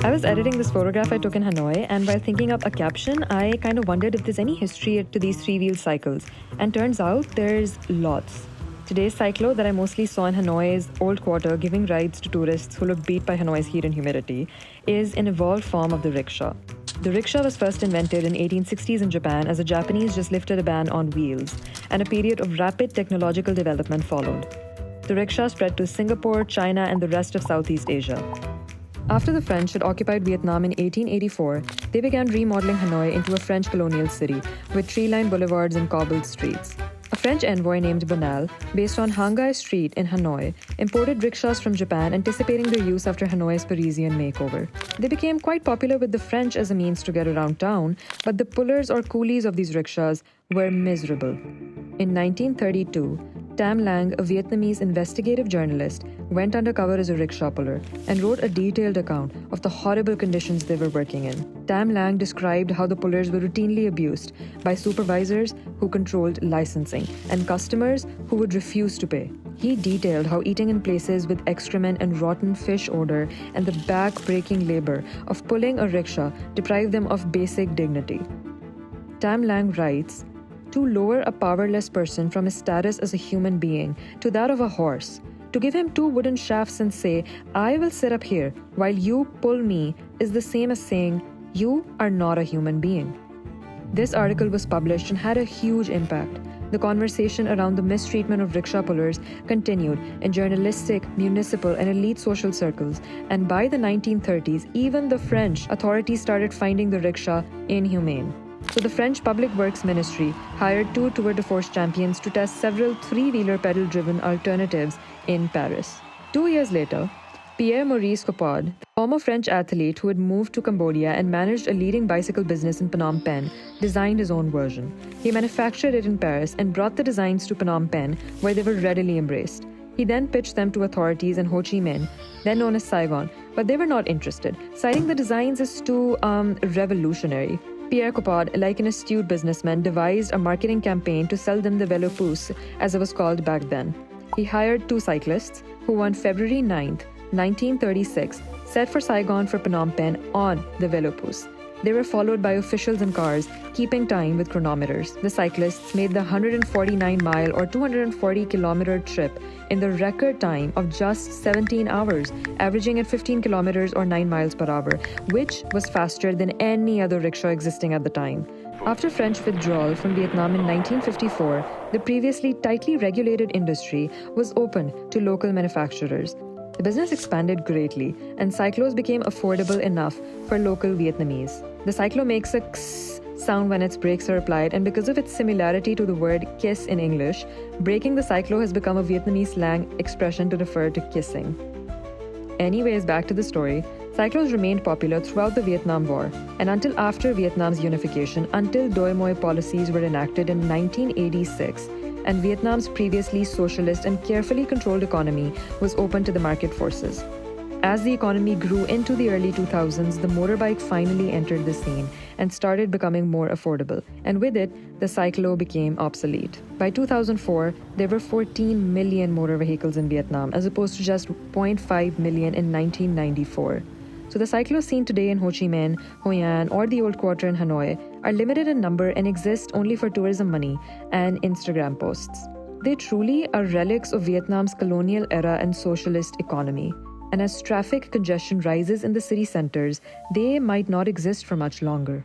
I was editing this photograph I took in Hanoi, and while thinking up a caption, I kind of wondered if there's any history to these three-wheel cycles. And turns out there's lots. Today's Cyclo that I mostly saw in Hanoi's old quarter giving rides to tourists who look beat by Hanoi's heat and humidity is an evolved form of the rickshaw. The rickshaw was first invented in 1860s in Japan as the Japanese just lifted a ban on wheels, and a period of rapid technological development followed. The rickshaw spread to Singapore, China, and the rest of Southeast Asia. After the French had occupied Vietnam in 1884, they began remodeling Hanoi into a French colonial city with tree-lined boulevards and cobbled streets. A French envoy named Bonal, based on Hangai Street in Hanoi, imported rickshaws from Japan, anticipating their use after Hanoi's Parisian makeover. They became quite popular with the French as a means to get around town, but the pullers or coolies of these rickshaws were miserable. In 1932, Tam Lang, a Vietnamese investigative journalist, went undercover as a rickshaw puller and wrote a detailed account of the horrible conditions they were working in. Tam Lang described how the pullers were routinely abused by supervisors who controlled licensing and customers who would refuse to pay. He detailed how eating in places with excrement and rotten fish odor and the back-breaking labor of pulling a rickshaw deprived them of basic dignity. Tam Lang writes, "To lower a powerless person from his status as a human being to that of a horse, to give him two wooden shafts and say, 'I will sit up here while you pull me,' is the same as saying, 'You are not a human being.'" This article was published and had a huge impact. The conversation around the mistreatment of rickshaw pullers continued in journalistic, municipal, and elite social circles, and by the 1930s, even the French authorities started finding the rickshaw inhumane. So the French Public Works Ministry hired two Tour de Force champions to test several three-wheeler pedal-driven alternatives in Paris. 2 years later, Pierre-Maurice Coppard, the former French athlete who had moved to Cambodia and managed a leading bicycle business in Phnom Penh, designed his own version. He manufactured it in Paris and brought the designs to Phnom Penh, where they were readily embraced. He then pitched them to authorities in Ho Chi Minh, then known as Saigon, but they were not interested, citing the designs as too revolutionary. Pierre Coppard, like an astute businessman, devised a marketing campaign to sell them the Vélo Pouce, as it was called back then. He hired two cyclists, who on February 9th, 1936, set for Saigon for Phnom Penh on the Vélo Pouce. They were followed by officials in cars, keeping time with chronometers. The cyclists made the 149-mile or 240-kilometer trip in the record time of just 17 hours, averaging at 15 kilometers or 9 miles per hour, which was faster than any other rickshaw existing at the time. After French withdrawal from Vietnam in 1954, the previously tightly regulated industry was open to local manufacturers. The business expanded greatly, and cyclos became affordable enough for local Vietnamese. The cyclo makes a x sound when its brakes are applied, and because of its similarity to the word kiss in English, braking the cyclo has become a Vietnamese slang expression to refer to kissing. Anyways, back to the story. Cyclos remained popular throughout the Vietnam War, and until after Vietnam's unification, until Doi Moi policies were enacted in 1986, and Vietnam's previously socialist and carefully controlled economy was open to the market forces. As the economy grew into the early 2000s, the motorbike finally entered the scene and started becoming more affordable, and with it, the cyclo became obsolete. By 2004, there were 14 million motor vehicles in Vietnam, as opposed to just 0.5 million in 1994. So the cyclos seen today in Ho Chi Minh, Hoi An, or the Old Quarter in Hanoi are limited in number and exist only for tourism money and Instagram posts. They truly are relics of Vietnam's colonial era and socialist economy. And as traffic congestion rises in the city centers, they might not exist for much longer.